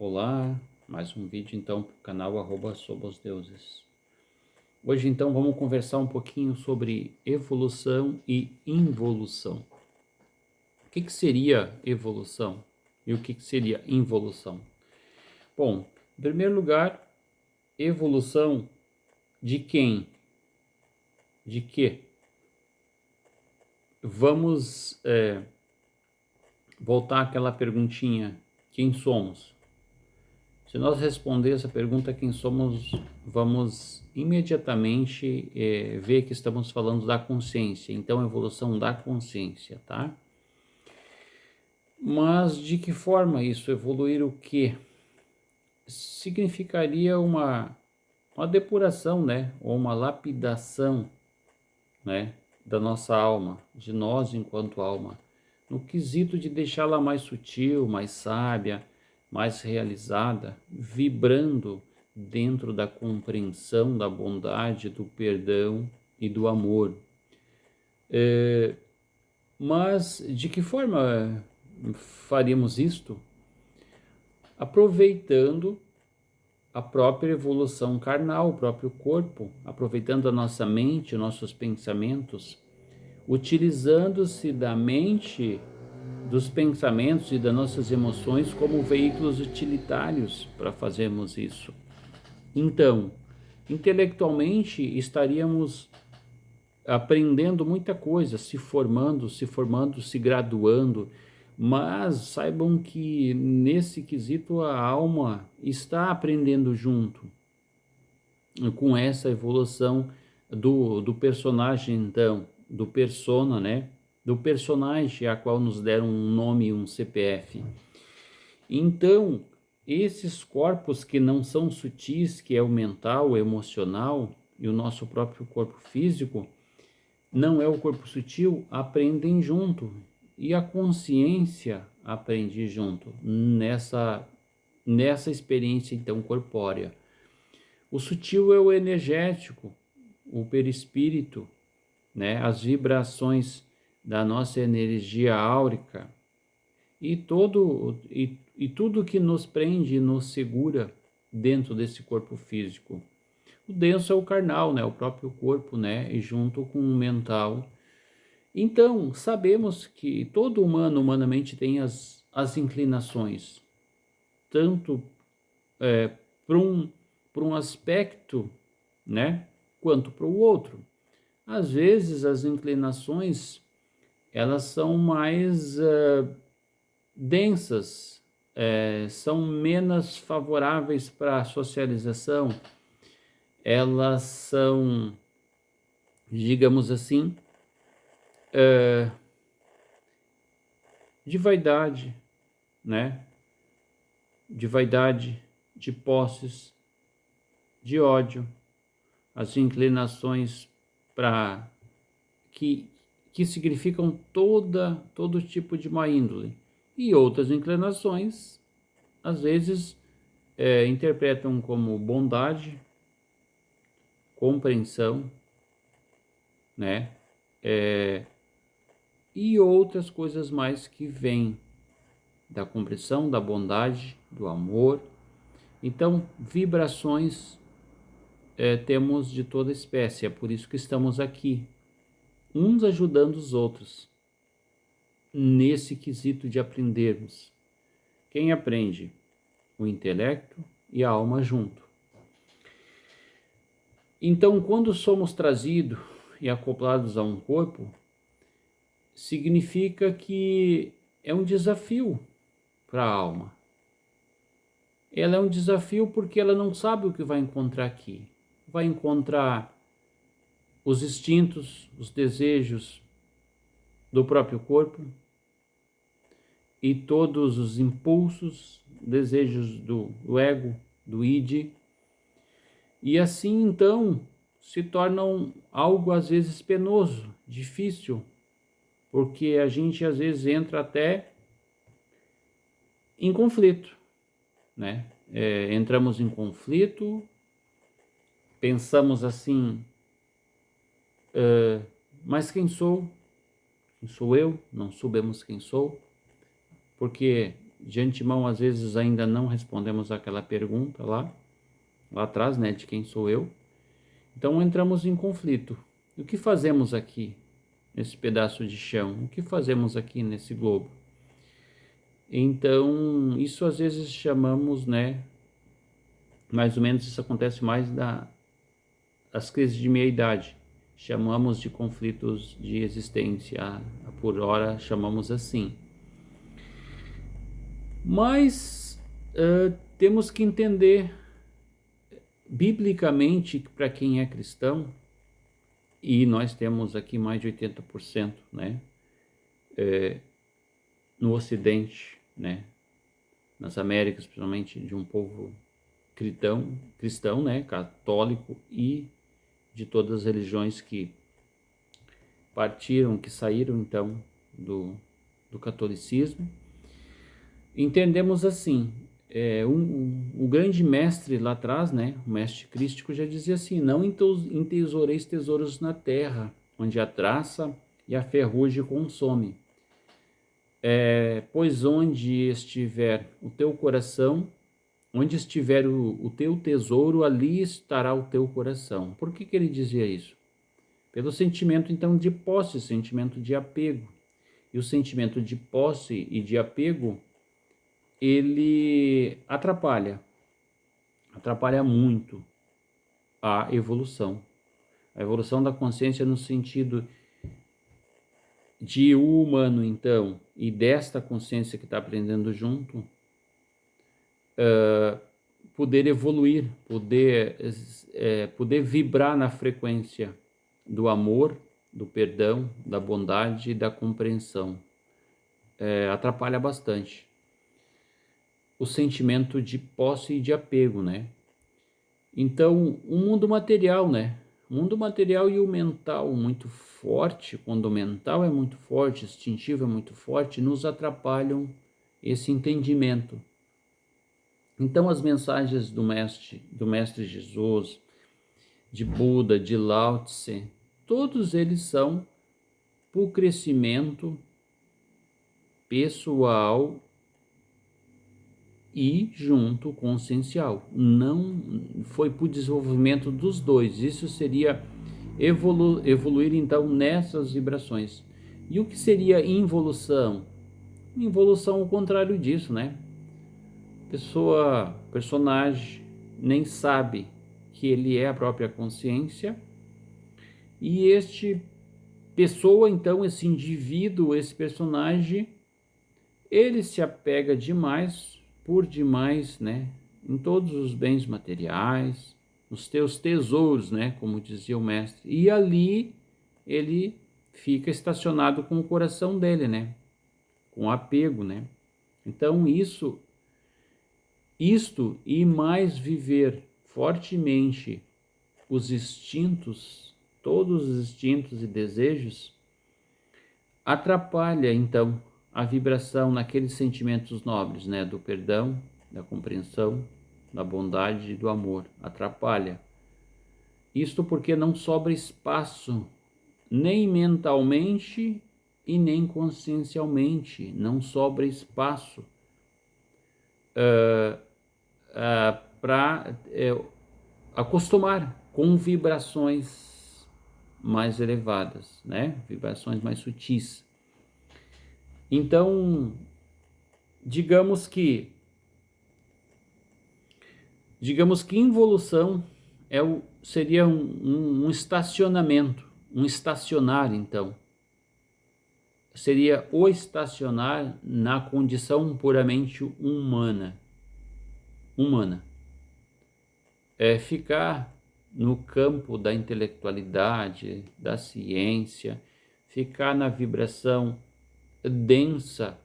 Olá, mais um vídeo então para o canal @somosdeuses. Hoje então vamos conversar um pouquinho sobre evolução e involução. O que seria evolução e o que seria involução? Bom, em primeiro lugar, evolução de quem? De quê? Vamos voltar àquela perguntinha, quem somos? Se nós responder essa pergunta, quem somos, vamos imediatamente ver que estamos falando da consciência. Então, evolução da consciência, tá? Mas de que forma isso? Evoluir o quê? Significaria uma depuração, né? Ou uma lapidação, né? Da nossa alma, de nós enquanto alma. No quesito de deixá-la mais sutil, mais sábia, mais realizada, vibrando dentro da compreensão da bondade, do perdão e do amor. Mas de que forma faríamos isto? Aproveitando a própria evolução carnal, o próprio corpo, aproveitando a nossa mente, nossos pensamentos, utilizando-se da mente, dos pensamentos e das nossas emoções como veículos utilitários para fazermos isso. Então, intelectualmente estaríamos aprendendo muita coisa, se graduando, mas saibam que nesse quesito a alma está aprendendo junto com essa evolução do personagem, então, do persona, né? Do personagem a qual nos deram um nome e um CPF. Então, esses corpos que não são sutis, que é o mental, o emocional e o nosso próprio corpo físico, não é o corpo sutil, aprendem junto. E a consciência aprende junto nessa experiência então corpórea. O sutil é o energético, o perispírito, né? As vibrações da nossa energia áurica e tudo que nos prende e nos segura dentro desse corpo físico. O denso é o carnal, né? O próprio corpo, né? E junto com o mental. Então, sabemos que todo humano humanamente tem as inclinações, tanto para um aspecto, né? Quanto para o outro. Às vezes as inclinações elas são mais densas, são menos favoráveis para a socialização, elas são, digamos assim, de vaidade, né? De vaidade, de posses, de ódio, as inclinações para que significam todo tipo de má índole. E outras inclinações, às vezes, interpretam como bondade, compreensão, né? E outras coisas mais que vêm da compreensão, da bondade, do amor. Então, vibrações temos de toda espécie, é por isso que estamos aqui, uns ajudando os outros, nesse quesito de aprendermos. Quem aprende? O intelecto e a alma junto. Então, quando somos trazidos e acoplados a um corpo, significa que é um desafio para a alma. Ela é um desafio porque ela não sabe o que vai encontrar aqui. Vai encontrar os instintos, os desejos do próprio corpo e todos os impulsos, desejos do ego, do id. E assim, então, se tornam algo às vezes penoso, difícil, porque a gente às vezes entra até em conflito, né? Entramos em conflito, pensamos assim, mas quem sou? Quem sou eu? Não sabemos quem sou, porque de antemão, às vezes ainda não respondemos aquela pergunta lá atrás, né, de quem sou eu. Então entramos em conflito. O que fazemos aqui nesse pedaço de chão? O que fazemos aqui nesse globo? Então, isso às vezes chamamos, né, mais ou menos isso acontece mais das crises de meia-idade. Chamamos de conflitos de existência, por hora chamamos assim. Mas temos que entender biblicamente que para quem é cristão, e nós temos aqui mais de 80%, né, no Ocidente, né, nas Américas, principalmente de um povo cristão, né, católico, e de todas as religiões que partiram, que saíram então do catolicismo. Entendemos assim, um grande mestre lá atrás, né, o mestre crístico já dizia assim: não entesoureis tesouros na terra, onde a traça e a ferrugem consome. Pois onde estiver o teu coração, onde estiver o teu tesouro, ali estará o teu coração. Por que ele dizia isso? Pelo sentimento então de posse, sentimento de apego. E o sentimento de posse e de apego, ele atrapalha muito a evolução da consciência no sentido de o humano, então, e desta consciência que está aprendendo junto, poder evoluir, poder vibrar na frequência do amor, do perdão, da bondade e da compreensão. Atrapalha bastante o sentimento de posse e de apego, né? Então, o mundo material, né? O mundo material e o mental muito forte, quando o mental é muito forte, instintivo é muito forte, nos atrapalham esse entendimento. Então, as mensagens do mestre Jesus, de Buda, de Lao Tse, todos eles são para o crescimento pessoal e junto consciencial. Não foi para o desenvolvimento dos dois. Isso seria evoluir então nessas vibrações. E o que seria involução? Involução é o contrário disso, né? Personagem nem sabe que ele é a própria consciência, e esse indivíduo, esse personagem, ele se apega por demais, né, em todos os bens materiais, nos teus tesouros, né, como dizia o mestre, e ali ele fica estacionado com o coração dele, né, com apego, né. Então isto e mais viver fortemente os instintos, todos os instintos e desejos, atrapalha então a vibração naqueles sentimentos nobres, né, do perdão, da compreensão, da bondade e do amor. Atrapalha. Isto porque não sobra espaço, nem mentalmente e nem consciencialmente, não sobra espaço para acostumar com vibrações mais elevadas, né? Vibrações mais sutis. Então, digamos que involução seria um estacionamento, um estacionar, então. Seria o estacionar na condição puramente humana. É ficar no campo da intelectualidade, da ciência, ficar na vibração densa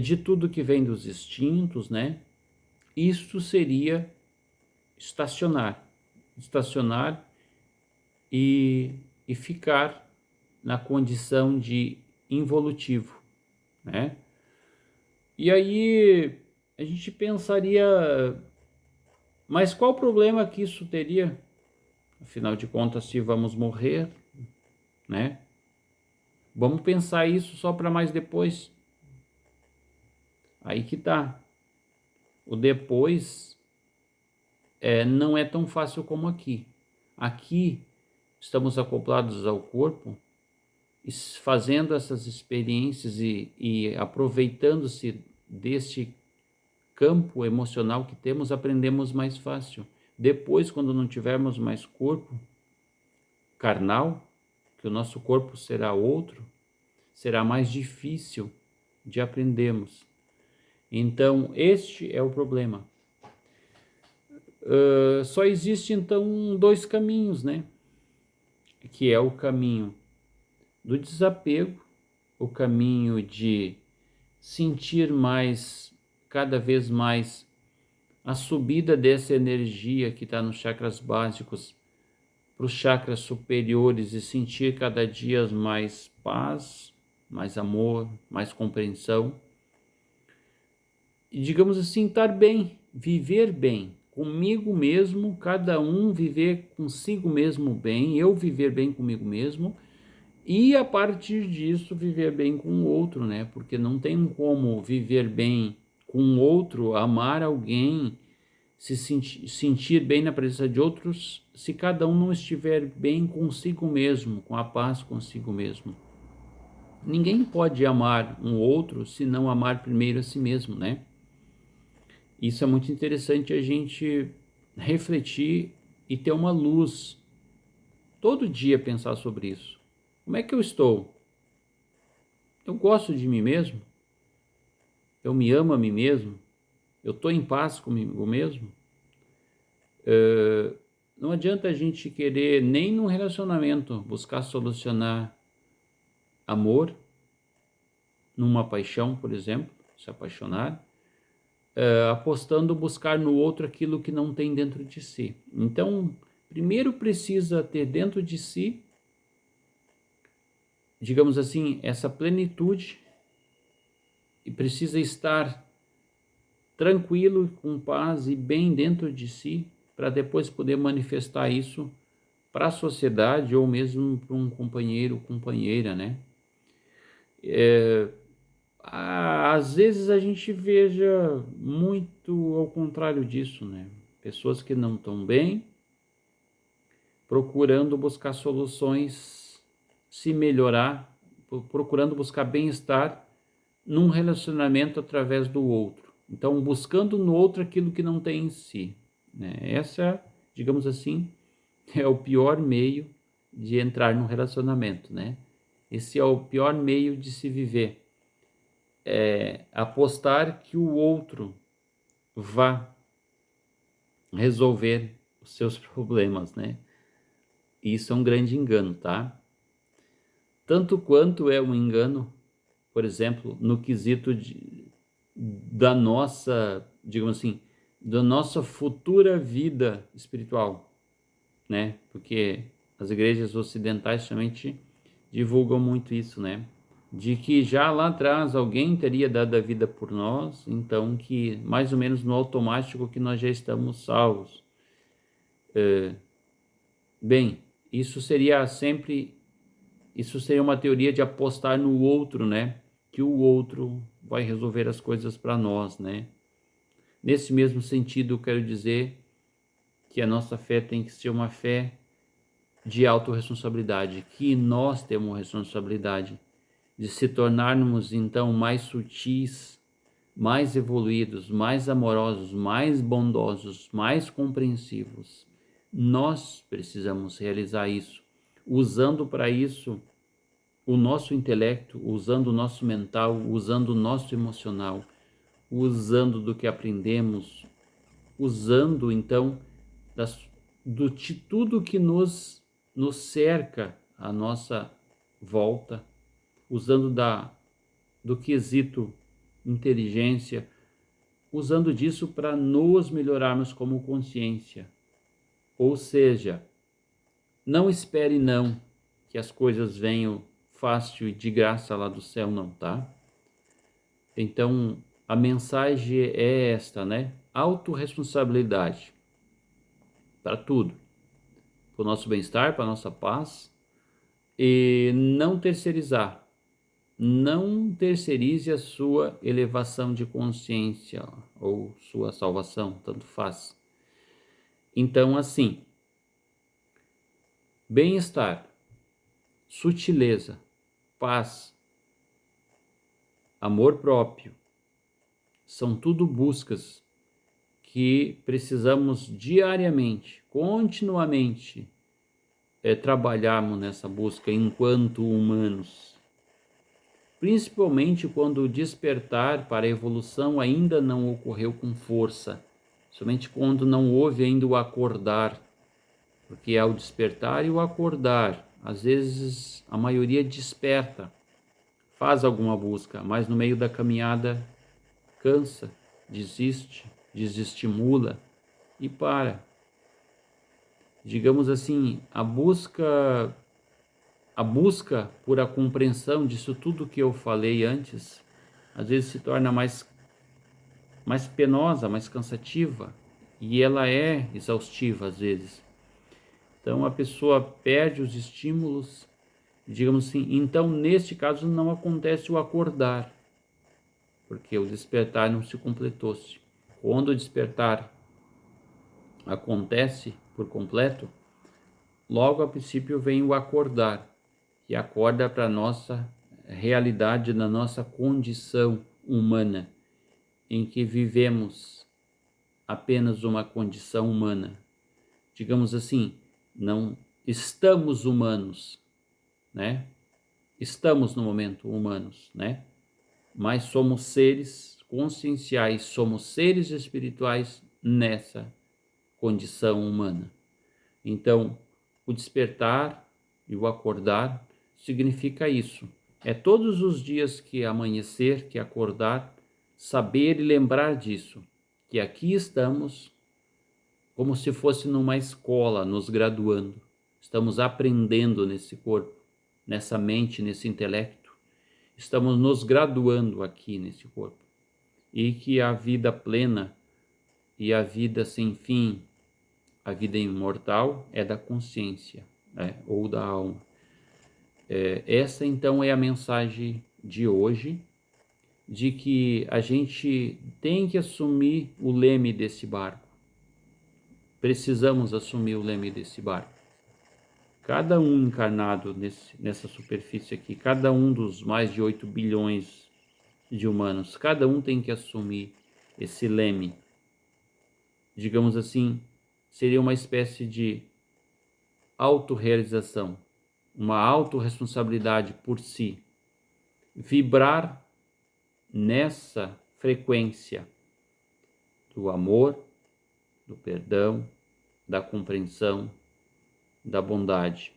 de tudo que vem dos instintos, né? Isso seria estacionar e ficar na condição de involutivo, né? E aí a gente pensaria, mas qual problema que isso teria? Afinal de contas, se vamos morrer, né? Vamos pensar isso só para mais depois. Aí que tá. O depois não é tão fácil como aqui. Aqui estamos acoplados ao corpo, fazendo essas experiências e aproveitando-se deste campo emocional que temos, aprendemos mais fácil. Depois, quando não tivermos mais corpo carnal, que o nosso corpo será outro, será mais difícil de aprendermos. Então, este é o problema. Só existe, então, dois caminhos, né? Que é o caminho do desapego, o caminho de sentir mais, cada vez mais, a subida dessa energia que está nos chakras básicos para os chakras superiores e sentir cada dia mais paz, mais amor, mais compreensão. E, digamos assim, estar bem, viver bem, comigo mesmo, cada um viver consigo mesmo bem, eu viver bem comigo mesmo, e a partir disso viver bem com o outro, né? Porque não tem como viver bem com o outro, amar alguém, se sentir bem na presença de outros, se cada um não estiver bem consigo mesmo, com a paz consigo mesmo. Ninguém pode amar um outro se não amar primeiro a si mesmo, né? Isso é muito interessante a gente refletir e ter uma luz, todo dia pensar sobre isso. Como é que eu estou? Eu gosto de mim mesmo? Eu me amo a mim mesmo? Eu estou em paz comigo mesmo? Não adianta a gente querer, nem num relacionamento, buscar solucionar amor, numa paixão, por exemplo, se apaixonar, apostando buscar no outro aquilo que não tem dentro de si. Então, primeiro precisa ter dentro de si, digamos assim, essa plenitude, e precisa estar tranquilo, com paz e bem dentro de si, para depois poder manifestar isso para a sociedade ou mesmo para um companheiro ou companheira, né? Às vezes a gente veja muito ao contrário disso, né? Pessoas que não estão bem, procurando buscar soluções, se melhorar, procurando buscar bem-estar num relacionamento através do outro. Então, buscando no outro aquilo que não tem em si, né? Essa, digamos assim, é o pior meio de entrar num relacionamento, né? Esse é o pior meio de se viver. Apostar que o outro vá resolver os seus problemas, né? Isso é um grande engano, tá? Tanto quanto é um engano, por exemplo, no quesito da nossa, digamos assim, da nossa futura vida espiritual, né? Porque as igrejas ocidentais somente divulgam muito isso, né? De que já lá atrás alguém teria dado a vida por nós, então que mais ou menos no automático que nós já estamos salvos. Bem, isso seria uma teoria de apostar no outro, né? Que o outro vai resolver as coisas para nós, né? Nesse mesmo sentido, eu quero dizer que a nossa fé tem que ser uma fé de autorresponsabilidade, que nós temos responsabilidade de se tornarmos então mais sutis, mais evoluídos, mais amorosos, mais bondosos, mais compreensivos. Nós precisamos realizar isso, usando para isso o nosso intelecto, usando o nosso mental, usando o nosso emocional, usando do que aprendemos, usando então de tudo que nos cerca à nossa volta, usando do quesito inteligência, usando disso para nos melhorarmos como consciência. Ou seja, não espere não que as coisas venham fácil e de graça lá do céu, não, tá? Então, a mensagem é esta, né? Autorresponsabilidade para tudo, para o nosso bem-estar, para a nossa paz, e não terceirizar, não terceirize a sua elevação de consciência ou sua salvação, tanto faz. Então, assim, bem-estar, sutileza, paz, amor próprio, são tudo buscas que precisamos diariamente, continuamente, trabalharmos nessa busca enquanto humanos. Principalmente quando o despertar para a evolução ainda não ocorreu com força, somente quando não houve ainda o acordar, porque é o despertar e o acordar. Às vezes a maioria desperta, faz alguma busca, mas no meio da caminhada cansa, desiste, desestimula e para. Digamos assim, a busca por a compreensão disso tudo que eu falei antes, às vezes se torna mais penosa, mais cansativa, e ela é exaustiva às vezes. Então a pessoa perde os estímulos, digamos assim. Então neste caso não acontece o acordar, porque o despertar não se completou-se. Quando o despertar acontece por completo, logo a princípio vem o acordar, que acorda para a nossa realidade, na nossa condição humana, em que vivemos apenas uma condição humana. Digamos assim, não estamos humanos, né? Estamos no momento humanos, né? Mas somos seres conscienciais, somos seres espirituais nessa condição humana. Então, o despertar e o acordar significa isso. É todos os dias que amanhecer, que acordar, saber e lembrar disso, que aqui estamos como se fosse numa escola, nos graduando. Estamos aprendendo nesse corpo, nessa mente, nesse intelecto. Estamos nos graduando aqui nesse corpo. E que a vida plena e a vida sem fim, a vida imortal, é da consciência, né? Ou da alma. Essa então é a mensagem de hoje, de que a gente tem que assumir o leme desse barco. Precisamos assumir o leme desse barco. Cada um encarnado nessa superfície aqui, cada um dos mais de 8 bilhões de humanos, cada um tem que assumir esse leme. Digamos assim, seria uma espécie de autorrealização, uma autorresponsabilidade por si. Vibrar nessa frequência do amor, do perdão, da compreensão, da bondade.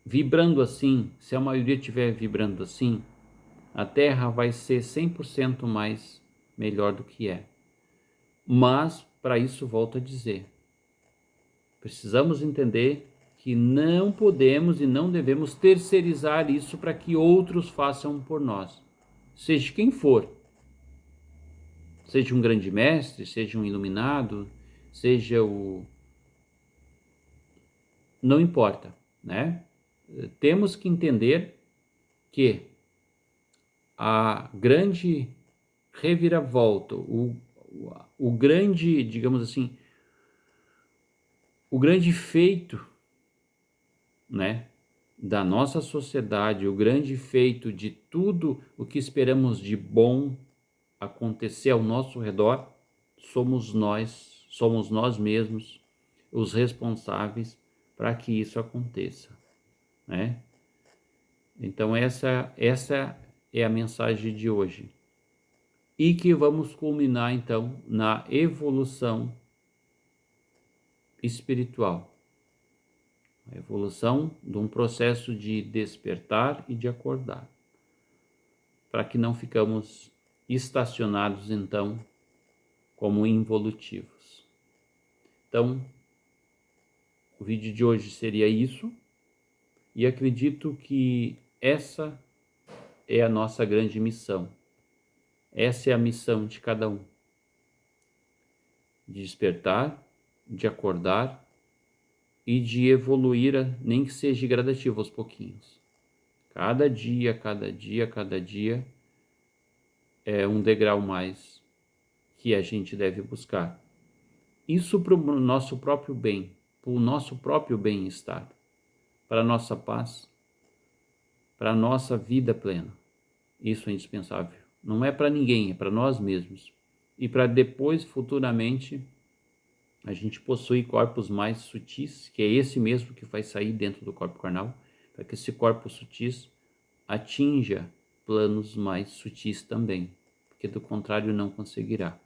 Vibrando assim, se a maioria estiver vibrando assim, a Terra vai ser 100% mais melhor do que é. Mas, para isso, volto a dizer, precisamos entender que não podemos e não devemos terceirizar isso para que outros façam por nós. Seja quem for. Seja um grande mestre, seja um iluminado, seja o... Não importa, né? Temos que entender que a grande reviravolta, o grande, digamos assim, o grande feito, né, da nossa sociedade, o grande feito de tudo o que esperamos de bom acontecer ao nosso redor, somos nós mesmos os responsáveis para que isso aconteça, né? Então essa é a mensagem de hoje. E que vamos culminar então na evolução espiritual. A evolução de um processo de despertar e de acordar. Para que não ficamos estacionados então como involutivos. Então, o vídeo de hoje seria isso. E acredito que essa é a nossa grande missão. Essa é a missão de cada um. De despertar, de acordar e de evoluir, nem que seja gradativo aos pouquinhos. Cada dia, cada dia é um degrau mais que a gente deve buscar. Isso para o nosso próprio bem, para o nosso próprio bem-estar, para a nossa paz, para a nossa vida plena. Isso é indispensável. Não é para ninguém, é para nós mesmos. E para depois, futuramente, a gente possuir corpos mais sutis, que é esse mesmo que vai sair dentro do corpo carnal, para que esse corpo sutis atinja planos mais sutis também, porque do contrário não conseguirá.